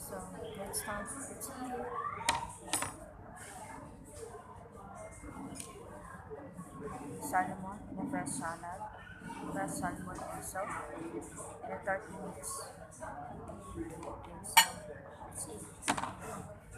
So let's start with tea. Salmon in a fresh salad, fresh salmon also, and a 30 minutes. Okay, so let's eat.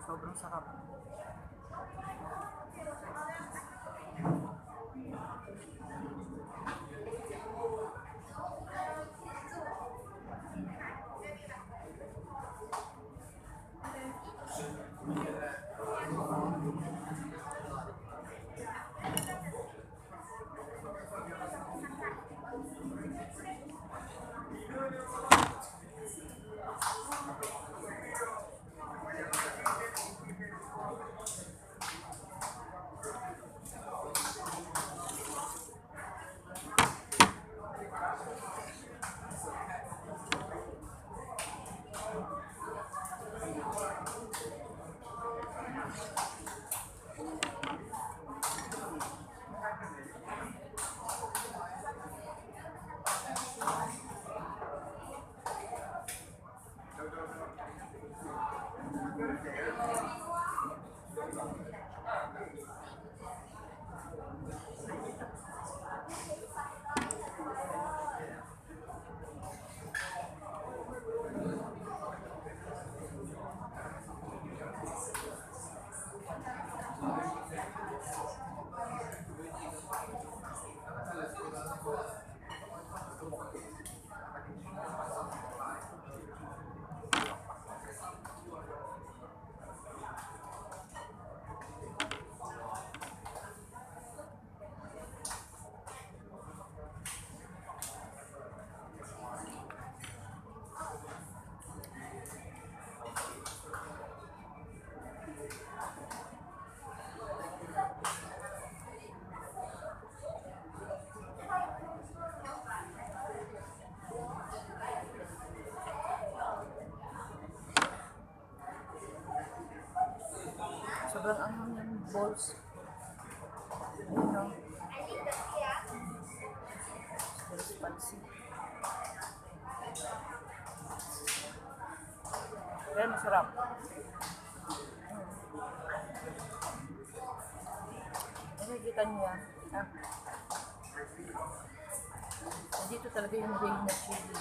Sobrang sarap. Sobrang anghang yung balls. Ayun o. Very spicy. Kaya masarap. Nakikita niyo yan. Ah. Ito talaga yung way na chili.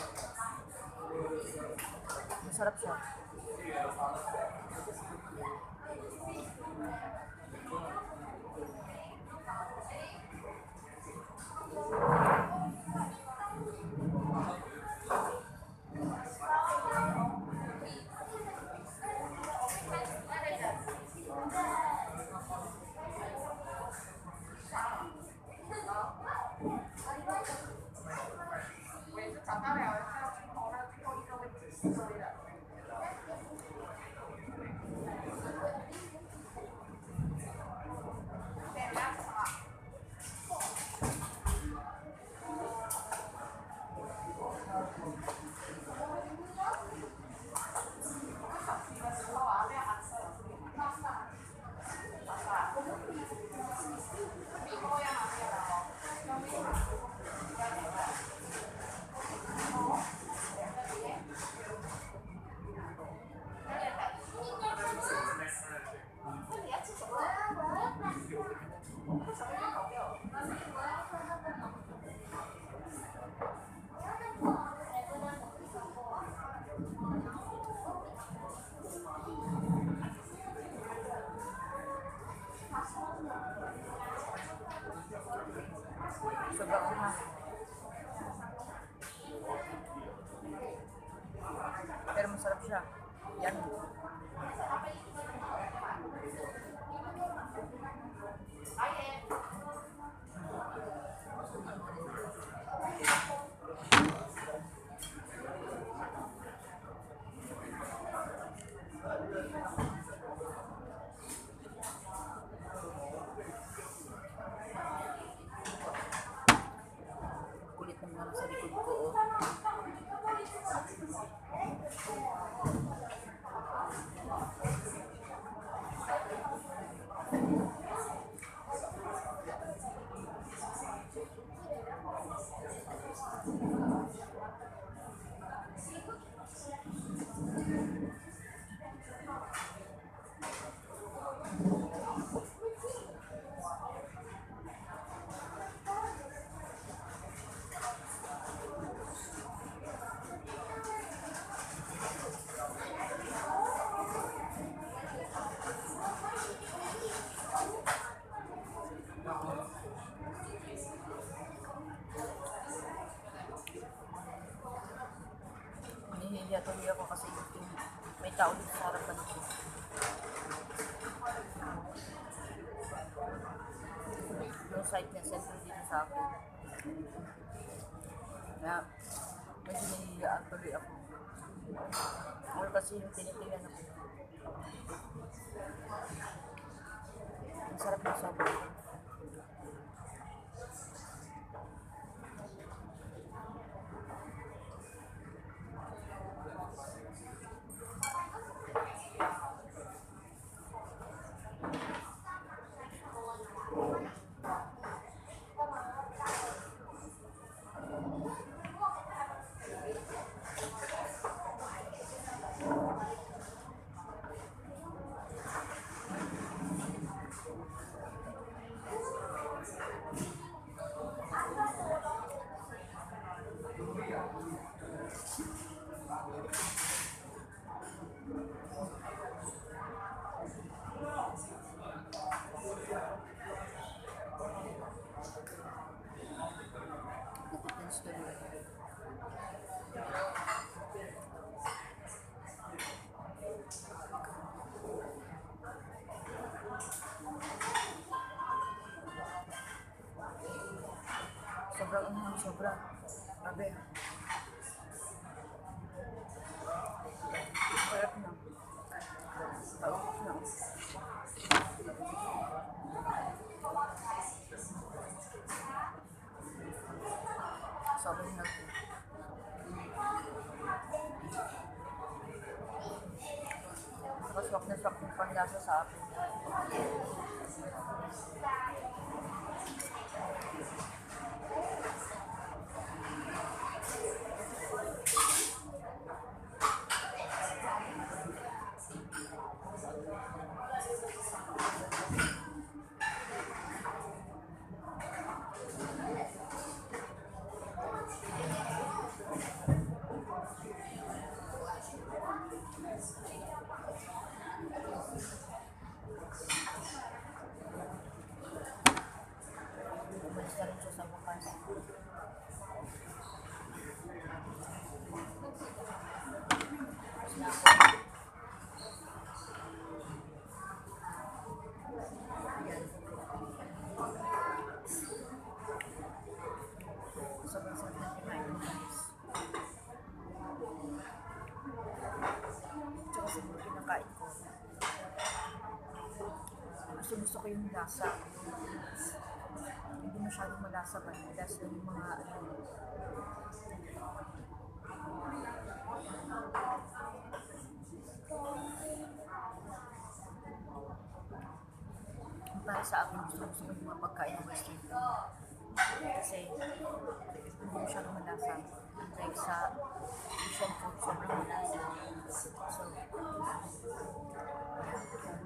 Masarap siya. Sobrang anghang. Pero masarap siya. Yan. Kulit naman sa likod ko. Oh. Nahihiya tuloy ako kasi may tao dito sa harapan ko. Yung site niya, sentro dito sa akin. Na, medyo nahihiyaan tuloy ako. Or kasi yung tinitingnan ako. Ang sarap ng sabon. Natitins tuloy. Sobrang anghang, sobra. Grabe. Sarap na. Taukok na. Sobrang healthy. Swak na swak yung panlasa sa akin. sobrang sarap ng kinain mo guys. Tsaka siguro kinakain ko. Gusto ko yung lasa. Hindi masyadong malasa ba? Lasa lang yung mga para sa akin, gusto ko yung mga pagkain ng western food. Kasi hindi masyadong malasa. Like sa Asian food, sobrang malasa. So, kung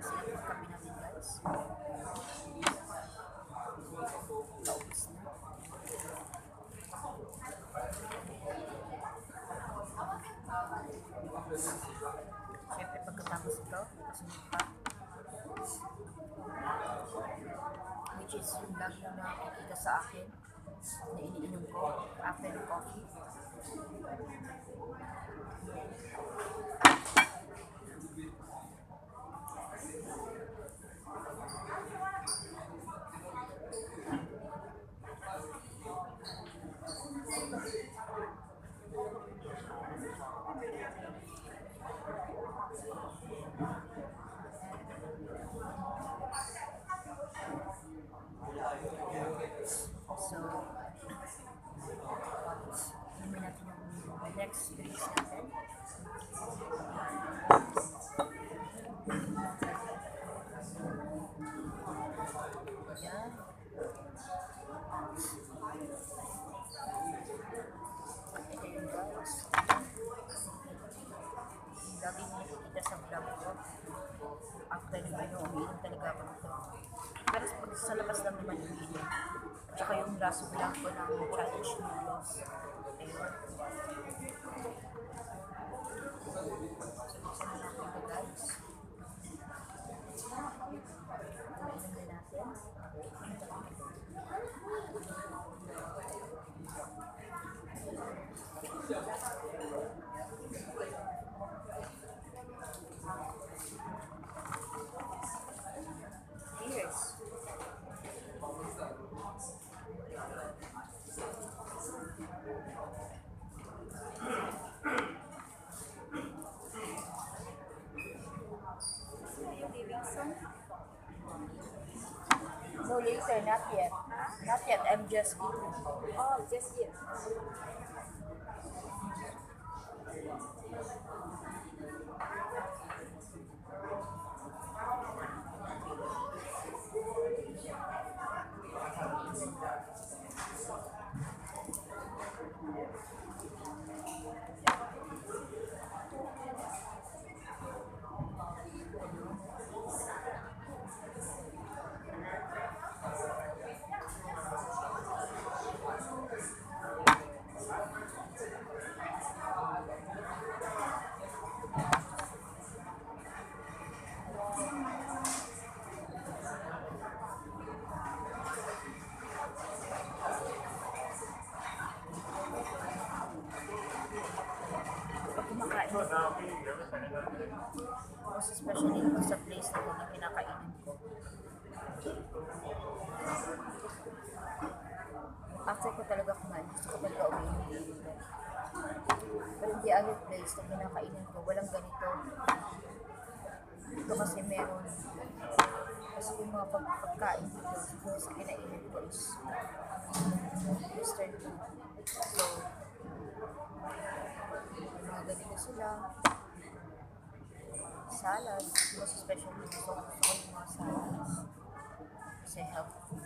sila yung kape natin guys. Taubos na. Siyempre pagkatapos ito, kasunod pa. Which is yung lagi na nakikita sa akin na iniinom ko after the coffee. So, inumin natin yung next release natin. Ayan. Ayan guys. Yung lagi nyo nakikita sa vlog ko. After nyo umiinom talaga ako nito. Pero sa labas lang naman umiinom. Tsaka yung last vlog ko ng challenge noodles. Ayun. Buksan na natin ito guys. Inom na natin. Cheers! No, later, not yet. Not yet, I'm just eating. Oh, just yet. Pag kumakain ko, mas especially dito sa place na ito na pinakainin ko. After ko talaga kumain, gusto ko talaga umiinom. Pero hindi other place na pinakainin ko, walang ganito. Ito kasi meron. Kasi yung mga pagkain dito, siguro sa kinainin ko is western food. So, mga ganito sila. Salad, most especially gusto ko yung mga salads. Kasi healthy.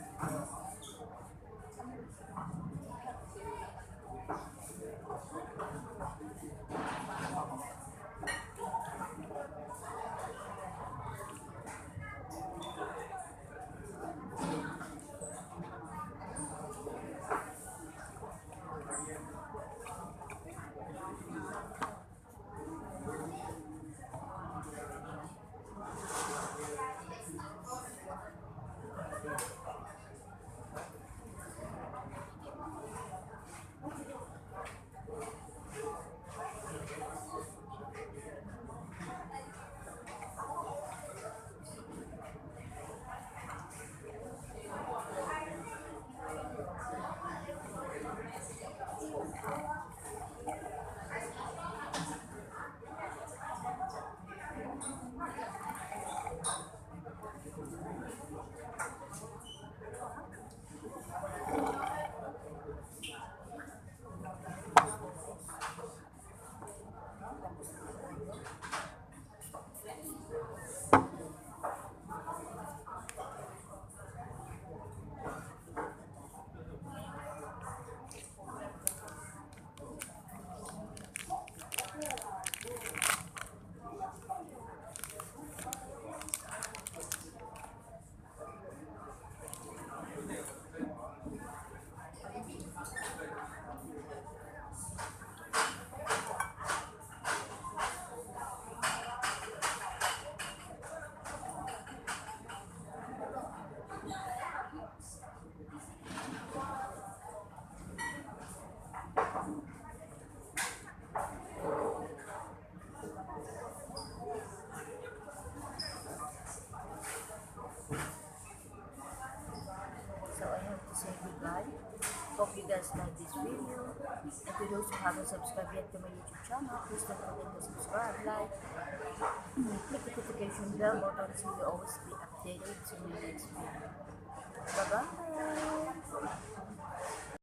And to those who haven't subscribed yet to my YouTube channel, please don't forget to subscribe, like, click the notification bell button so you always be updated to my next video. Bye-bye!